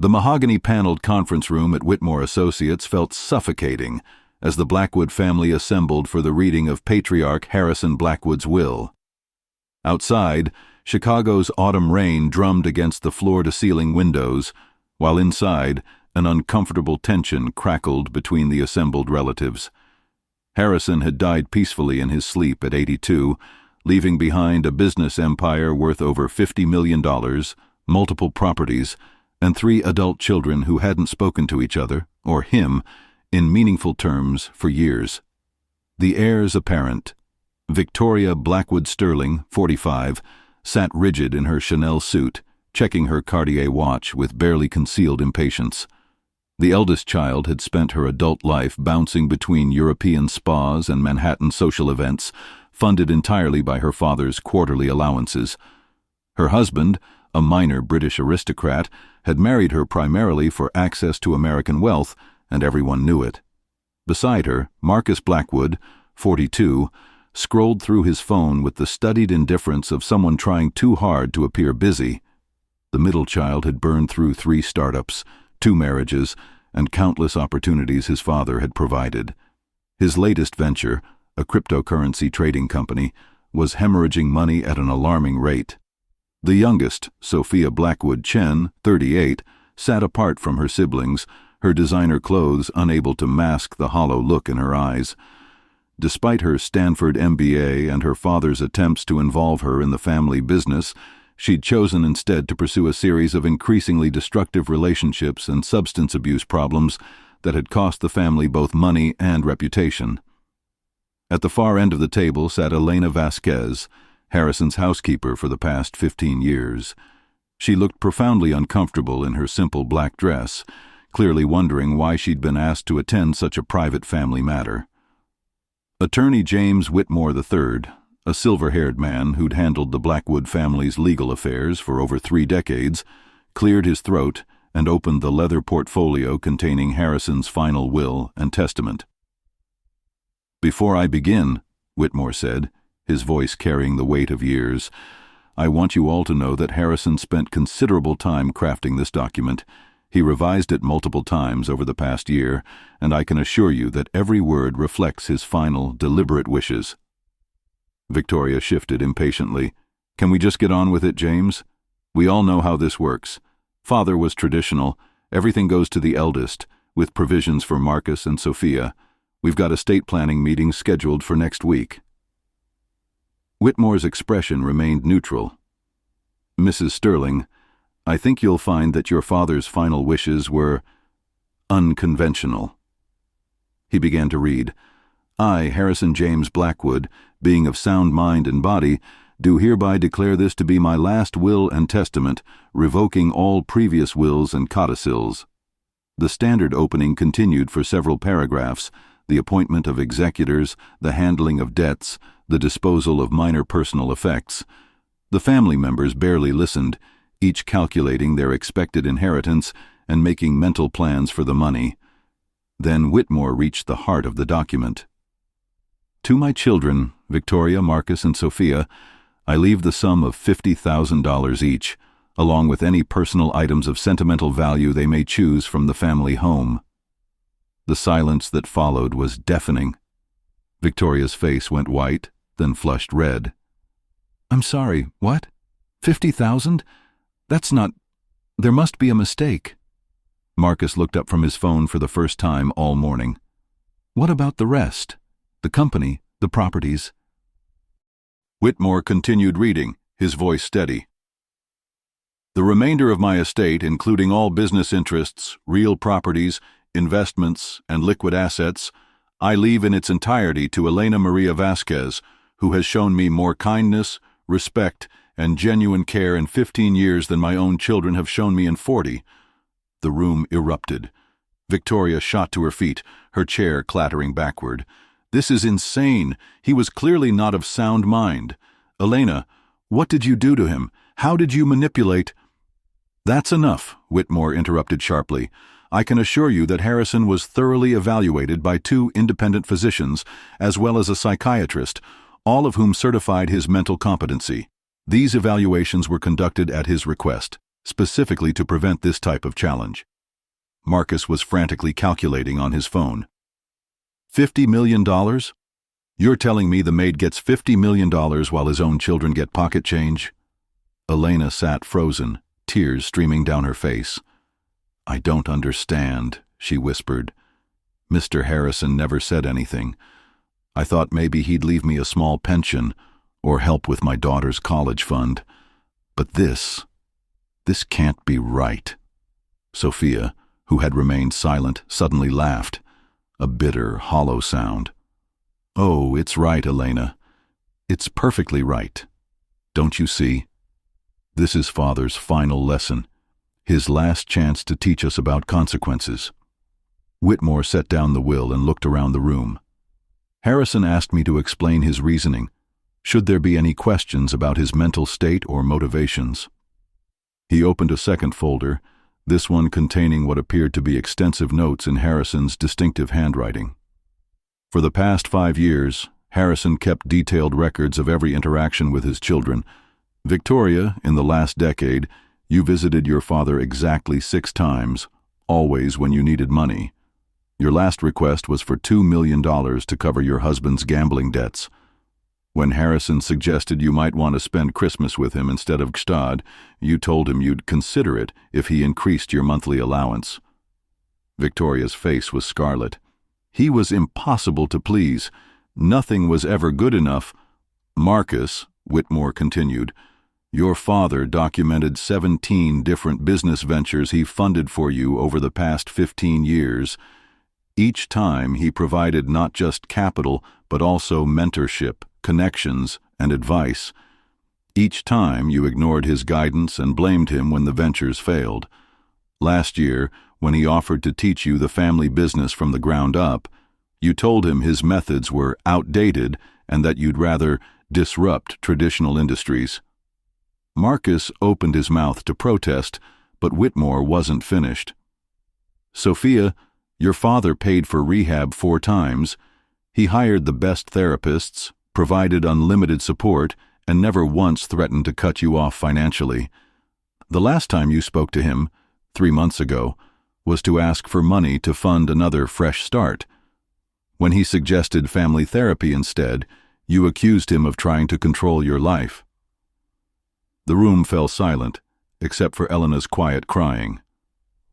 The mahogany-paneled conference room at Whitmore Associates felt suffocating as the Blackwood family assembled for the reading of patriarch Harrison Blackwood's will. Outside, Chicago's autumn rain drummed against the floor-to-ceiling windows, while inside, an uncomfortable tension crackled between the assembled relatives. Harrison had died peacefully in his sleep at 82, leaving behind a business empire worth over $50 million, multiple properties, and 3 adult children who hadn't spoken to each other, or him, in meaningful terms for years. The heirs apparent, Victoria Blackwood Sterling, 45, sat rigid in her Chanel suit, checking her Cartier watch with barely concealed impatience. The eldest child had spent her adult life bouncing between European spas and Manhattan social events, funded entirely by her father's quarterly allowances. Her husband, a minor British aristocrat, had married her primarily for access to American wealth, and everyone knew it. Beside her, Marcus Blackwood, 42, scrolled through his phone with the studied indifference of someone trying too hard to appear busy. The middle child had burned through 3 startups, 2 marriages, and countless opportunities his father had provided. His latest venture, a cryptocurrency trading company, was hemorrhaging money at an alarming rate. The youngest, Sophia Blackwood Chen, 38, sat apart from her siblings, her designer clothes unable to mask the hollow look in her eyes. Despite her Stanford MBA and her father's attempts to involve her in the family business, she'd chosen instead to pursue a series of increasingly destructive relationships and substance abuse problems that had cost the family both money and reputation. At the far end of the table sat Elena Vasquez, Harrison's housekeeper for the past 15 years. She looked profoundly uncomfortable in her simple black dress, clearly wondering why she'd been asked to attend such a private family matter. Attorney James Whitmore III, a silver-haired man who'd handled the Blackwood family's legal affairs for over 3 decades, cleared his throat and opened the leather portfolio containing Harrison's final will and testament. "Before I begin," Whitmore said, his voice carrying the weight of years, "I want you all to know that Harrison spent considerable time crafting this document. He revised it multiple times over the past year, and I can assure you that every word reflects his final, deliberate wishes." Victoria shifted impatiently. "Can we just get on with it, James? We all know how this works. Father was traditional. Everything goes to the eldest, with provisions for Marcus and Sophia. We've got estate planning meetings scheduled for next week." Whitmore's expression remained neutral. "Mrs. Sterling, I think you'll find that your father's final wishes were unconventional." He began to read. "I, Harrison James Blackwood, being of sound mind and body, do hereby declare this to be my last will and testament, revoking all previous wills and codicils." The standard opening continued for several paragraphs: the appointment of executors, the handling of debts, the disposal of minor personal effects. The family members barely listened, each calculating their expected inheritance and making mental plans for the money. Then Whitmore reached the heart of the document. "To my children, Victoria, Marcus, and Sophia, I leave the sum of $50,000 each, along with any personal items of sentimental value they may choose from the family home." The silence that followed was deafening. Victoria's face went white, then flushed red. "I'm sorry, what? 50,000? That's not... There must be a mistake." Marcus looked up from his phone for the first time all morning. "What about the rest? The company, the properties?" Whitmore continued reading, his voice steady. "The remainder of my estate, including all business interests, real properties, investments, and liquid assets, I leave in its entirety to Elena Maria Vasquez, who has shown me more kindness, respect, and genuine care in 15 years than my own children have shown me in 40. The room erupted. Victoria shot to her feet, her chair clattering backward. "This is insane. He was clearly not of sound mind. Elena, what did you do to him? How did you manipulate—" "That's enough," Whitmore interrupted sharply. "I can assure you that Harrison was thoroughly evaluated by 2 independent physicians, as well as a psychiatrist, all of whom certified his mental competency. These evaluations were conducted at his request. specifically to prevent this type of challenge. Marcus was frantically calculating on his phone. $50 million? You're telling me the maid gets $50 million while his own children get pocket change? Elena sat frozen, tears streaming down her face. I don't understand, she whispered. Mr. Harrison never said anything. I thought maybe he'd leave me a small pension or help with my daughter's college fund. But this can't be right. Sophia, who had remained silent, suddenly laughed, a bitter, hollow sound. Oh, it's right, Elena. It's perfectly right. Don't you see? This is Father's final lesson, his last chance to teach us about consequences. Whitmore set down the will and looked around the room. Harrison asked me to explain his reasoning, should there be any questions about his mental state or motivations. He opened a second folder, this one containing what appeared to be extensive notes in Harrison's distinctive handwriting. For the past 5 years, Harrison kept detailed records of every interaction with his children. Victoria, in the last decade, you visited your father exactly 6 times, always when you needed money. Your last request was for $2 million to cover your husband's gambling debts. When Harrison suggested you might want to spend Christmas with him instead of Gstad, you told him you'd consider it if he increased your monthly allowance. Victoria's face was scarlet. He was impossible to please. Nothing was ever good enough. Marcus, Whitmore continued, your father documented 17 different business ventures he funded for you over the past 15 years. Each time he provided not just capital, but also mentorship, connections, and advice. Each time you ignored his guidance and blamed him when the ventures failed. Last year, when he offered to teach you the family business from the ground up, you told him his methods were outdated and that you'd rather disrupt traditional industries. Marcus opened his mouth to protest, but Whitmore wasn't finished. Sophia, your father paid for rehab 4 times. He hired the best therapists, provided unlimited support, and never once threatened to cut you off financially. The last time you spoke to him, 3 months ago, was to ask for money to fund another fresh start. When he suggested family therapy instead, you accused him of trying to control your life. The room fell silent, except for Elena's quiet crying.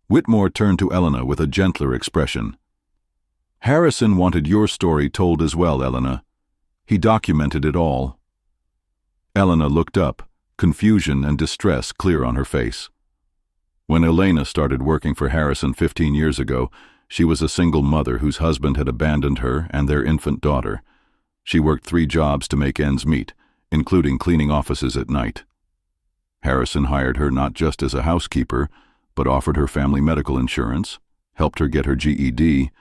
Whitmore turned to Elena with a gentler expression. Harrison wanted your story told as well, Elena. He documented it all. Elena looked up, confusion and distress clear on her face. When Elena started working for Harrison 15 years ago, she was a single mother whose husband had abandoned her and their infant daughter. She worked 3 jobs to make ends meet, including cleaning offices at night. Harrison hired her not just as a housekeeper, but offered her family medical insurance, helped her get her GED,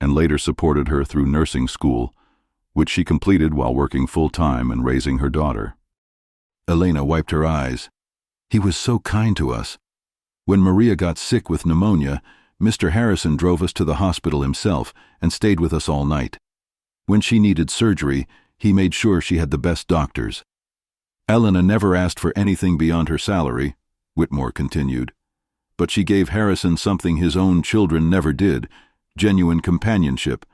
and later supported her through nursing school, which she completed while working full-time and raising her daughter. Elena wiped her eyes. He was so kind to us. When Maria got sick with pneumonia, Mr. Harrison drove us to the hospital himself and stayed with us all night. When she needed surgery, he made sure she had the best doctors. Elena never asked for anything beyond her salary, Whitmore continued, but she gave Harrison something his own children never did, genuine companionship.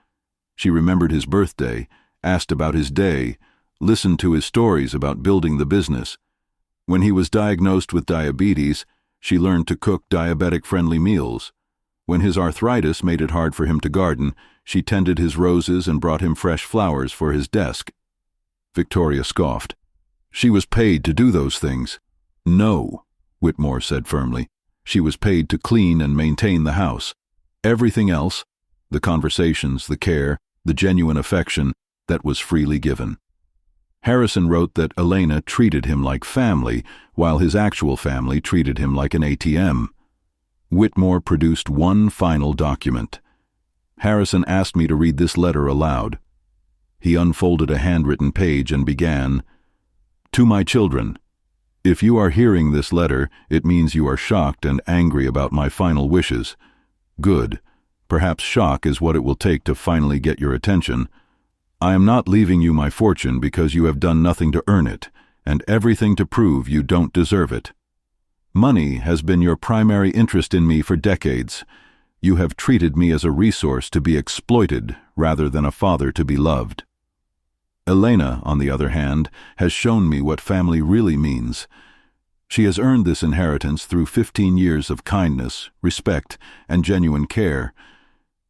She remembered his birthday, asked about his day, listened to his stories about building the business. When he was diagnosed with diabetes, she learned to cook diabetic-friendly meals. When his arthritis made it hard for him to garden, she tended his roses and brought him fresh flowers for his desk. Victoria scoffed. She was paid to do those things. No, Whitmore said firmly. She was paid to clean and maintain the house. Everything else, the conversations, the care, the genuine affection, that was freely given. Harrison wrote that Elena treated him like family, while his actual family treated him like an ATM. Whitmore produced one final document. Harrison asked me to read this letter aloud. He unfolded a handwritten page and began, To my children, if you are hearing this letter, it means you are shocked and angry about my final wishes. Good. Perhaps shock is what it will take to finally get your attention. I am not leaving you my fortune because you have done nothing to earn it, and everything to prove you don't deserve it. Money has been your primary interest in me for decades. You have treated me as a resource to be exploited rather than a father to be loved. Elena, on the other hand, has shown me what family really means. She has earned this inheritance through 15 years of kindness, respect, and genuine care.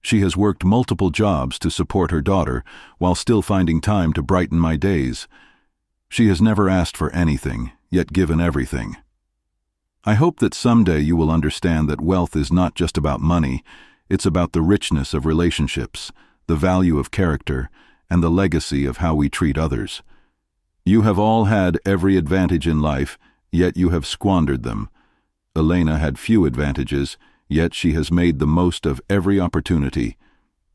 She has worked multiple jobs to support her daughter while still finding time to brighten my days. She has never asked for anything, yet given everything. I hope that someday you will understand that wealth is not just about money, it's about the richness of relationships, the value of character, and the legacy of how we treat others. You have all had every advantage in life, yet you have squandered them. Elena had few advantages, yet she has made the most of every opportunity.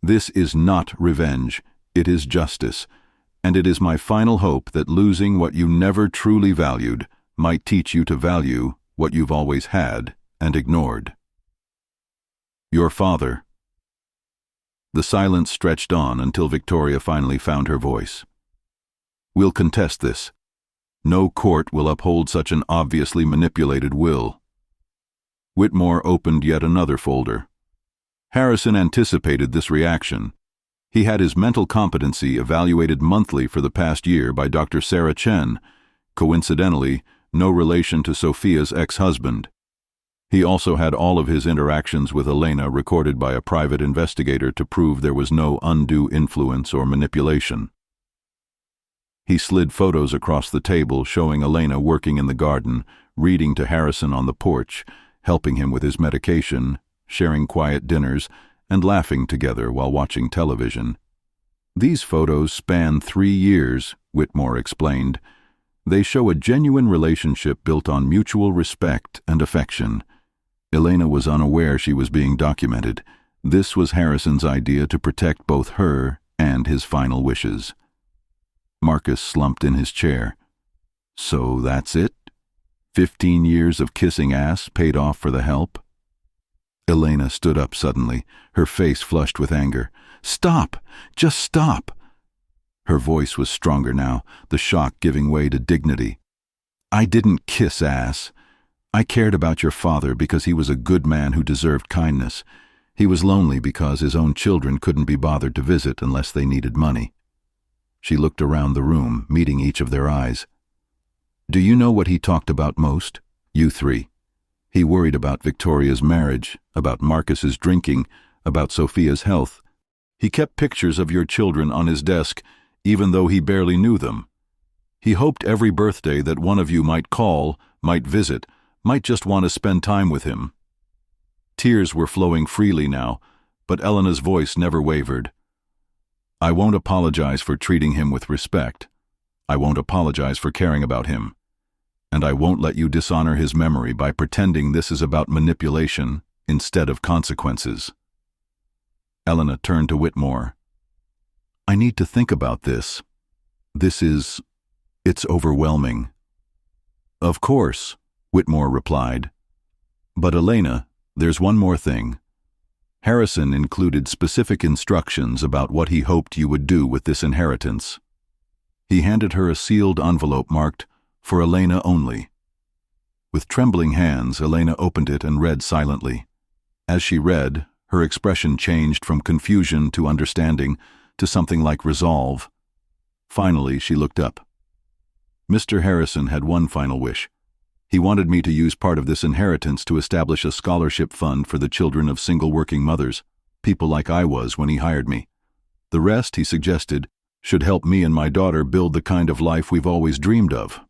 This is not revenge, it is justice, and it is my final hope that losing what you never truly valued might teach you to value what you've always had and ignored. Your father. The silence stretched on until Victoria finally found her voice. We'll contest this. No court will uphold such an obviously manipulated will. Whitmore opened yet another folder. Harrison anticipated this reaction. He had his mental competency evaluated monthly for the past year by Dr. Sarah Chen, coincidentally, no relation to Sophia's ex-husband. He also had all of his interactions with Elena recorded by a private investigator to prove there was no undue influence or manipulation. He slid photos across the table showing Elena working in the garden, reading to Harrison on the porch, helping him with his medication, sharing quiet dinners, and laughing together while watching television. These photos span 3 years, Whitmore explained. They show a genuine relationship built on mutual respect and affection. Elena was unaware she was being documented. This was Harrison's idea to protect both her and his final wishes. Marcus slumped in his chair. So that's it? 15 years of kissing ass paid off for the help? Elena stood up suddenly, her face flushed with anger. Stop! Just stop! Her voice was stronger now, the shock giving way to dignity. I didn't kiss ass. I cared about your father because he was a good man who deserved kindness. He was lonely because his own children couldn't be bothered to visit unless they needed money. She looked around the room, meeting each of their eyes. Do you know what he talked about most? You three. He worried about Victoria's marriage, about Marcus's drinking, about Sophia's health. He kept pictures of your children on his desk, even though he barely knew them. He hoped every birthday that one of you might call, might visit, might just want to spend time with him. Tears were flowing freely now, but Elena's voice never wavered. I won't apologize for treating him with respect. I won't apologize for caring about him. And I won't let you dishonor his memory by pretending this is about manipulation instead of consequences. Elena turned to Whitmore. I need to think about this. It's overwhelming. Of course, Whitmore replied. But Elena, there's one more thing. Harrison included specific instructions about what he hoped you would do with this inheritance. He handed her a sealed envelope marked, For Elena only. With trembling hands, Elena opened it and read silently. As she read, her expression changed from confusion to understanding to something like resolve. Finally, she looked up. Mr. Harrison had one final wish. He wanted me to use part of this inheritance to establish a scholarship fund for the children of single working mothers, people like I was when he hired me. The rest, he suggested, should help me and my daughter build the kind of life we've always dreamed of.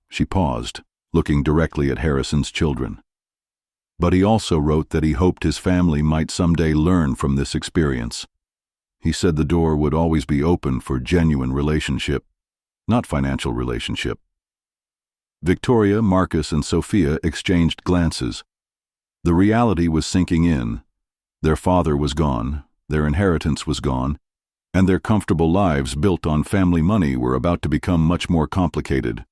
She paused, looking directly at Harrison's children. But he also wrote that he hoped his family might someday learn from this experience. He said the door would always be open for genuine relationship, not financial relationship. Victoria, Marcus, and Sophia exchanged glances. The reality was sinking in. Their father was gone, their inheritance was gone, and their comfortable lives built on family money were about to become much more complicated.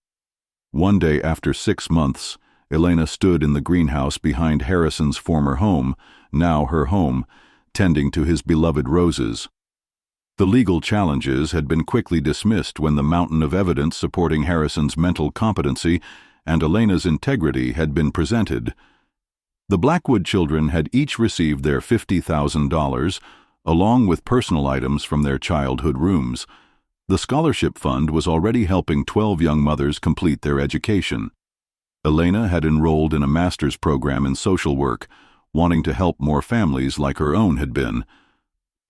One day after 6 months, Elena stood in the greenhouse behind Harrison's former home, now her home, tending to his beloved roses. The legal challenges had been quickly dismissed when the mountain of evidence supporting Harrison's mental competency and Elena's integrity had been presented. The Blackwood children had each received their $50,000, along with personal items from their childhood rooms. The scholarship fund was already helping 12 young mothers complete their education. Elena had enrolled in a master's program in social work, wanting to help more families like her own had been.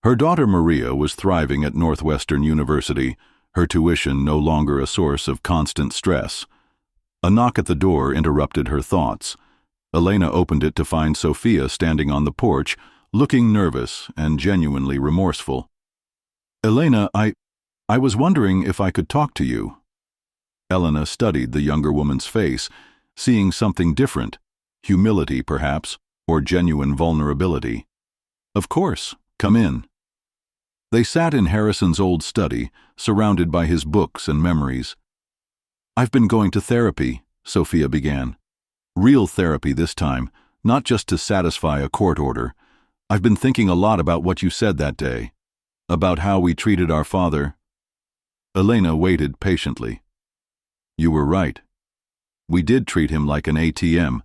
Her daughter Maria was thriving at Northwestern University, her tuition no longer a source of constant stress. A knock at the door interrupted her thoughts. Elena opened it to find Sophia standing on the porch, looking nervous and genuinely remorseful. "Elena, I was wondering if I could talk to you." Elena studied the younger woman's face, seeing something different, humility perhaps, or genuine vulnerability. "Of course, come in." They sat in Harrison's old study, surrounded by his books and memories. "I've been going to therapy," Sophia began. "Real therapy this time, not just to satisfy a court order. I've been thinking a lot about what you said that day, about how we treated our father." Elena waited patiently. "You were right. We did treat him like an ATM.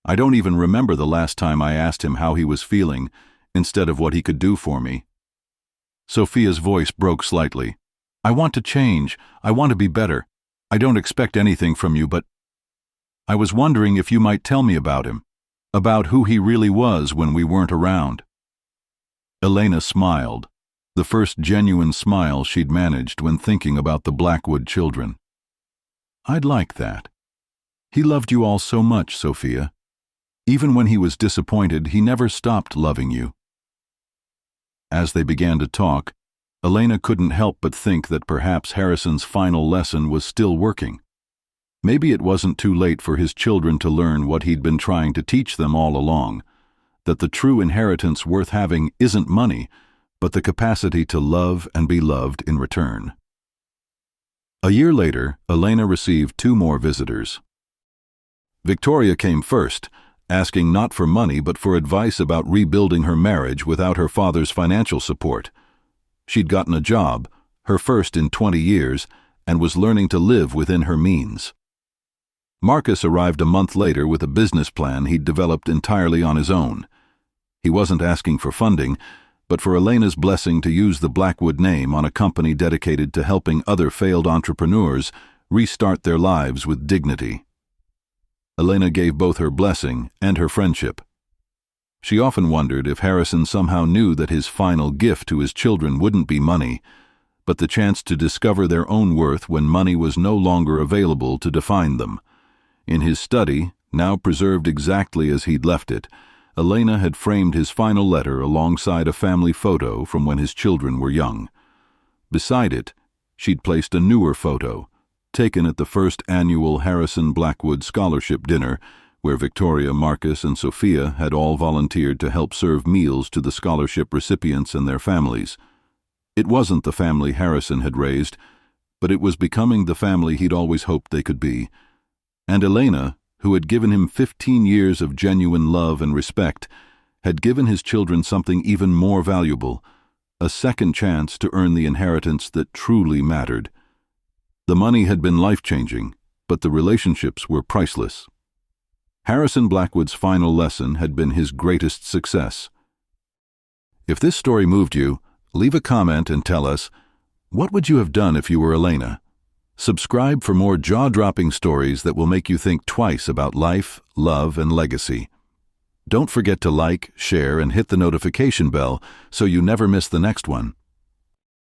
I don't even remember the last time I asked him how he was feeling, instead of what he could do for me." Sophia's voice broke slightly. "I want to change. I want to be better. I don't expect anything from you, but I was wondering if you might tell me about him, about who he really was when we weren't around." Elena smiled, the first genuine smile she'd managed when thinking about the Blackwood children. "I'd like that. He loved you all so much, Sophia. Even when he was disappointed, he never stopped loving you." As they began to talk, Elena couldn't help but think that perhaps Harrison's final lesson was still working. Maybe it wasn't too late for his children to learn what he'd been trying to teach them all along, that the true inheritance worth having isn't money, but the capacity to love and be loved in return. A year later, Elena received 2 more visitors. Victoria came first, asking not for money but for advice about rebuilding her marriage without her father's financial support. She'd gotten a job, her first in 20 years, and was learning to live within her means. Marcus arrived a month later with a business plan he'd developed entirely on his own. He wasn't asking for funding, but for Elena's blessing to use the Blackwood name on a company dedicated to helping other failed entrepreneurs restart their lives with dignity. Elena gave both her blessing and her friendship. She often wondered if Harrison somehow knew that his final gift to his children wouldn't be money, but the chance to discover their own worth when money was no longer available to define them. In his study, now preserved exactly as he'd left it, Elena had framed his final letter alongside a family photo from when his children were young. Beside it, she'd placed a newer photo, taken at the first annual Harrison Blackwood Scholarship Dinner, where Victoria, Marcus, and Sophia had all volunteered to help serve meals to the scholarship recipients and their families. It wasn't the family Harrison had raised, but it was becoming the family he'd always hoped they could be. And Elena, who had given him 15 years of genuine love and respect, had given his children something even more valuable, a second chance to earn the inheritance that truly mattered. The money had been life-changing, but the relationships were priceless. Harrison Blackwood's final lesson had been his greatest success. If this story moved you, leave a comment and tell us, what would you have done if you were Elena? Subscribe for more jaw-dropping stories that will make you think twice about life, love, and legacy. Don't forget to like, share, and hit the notification bell so you never miss the next one.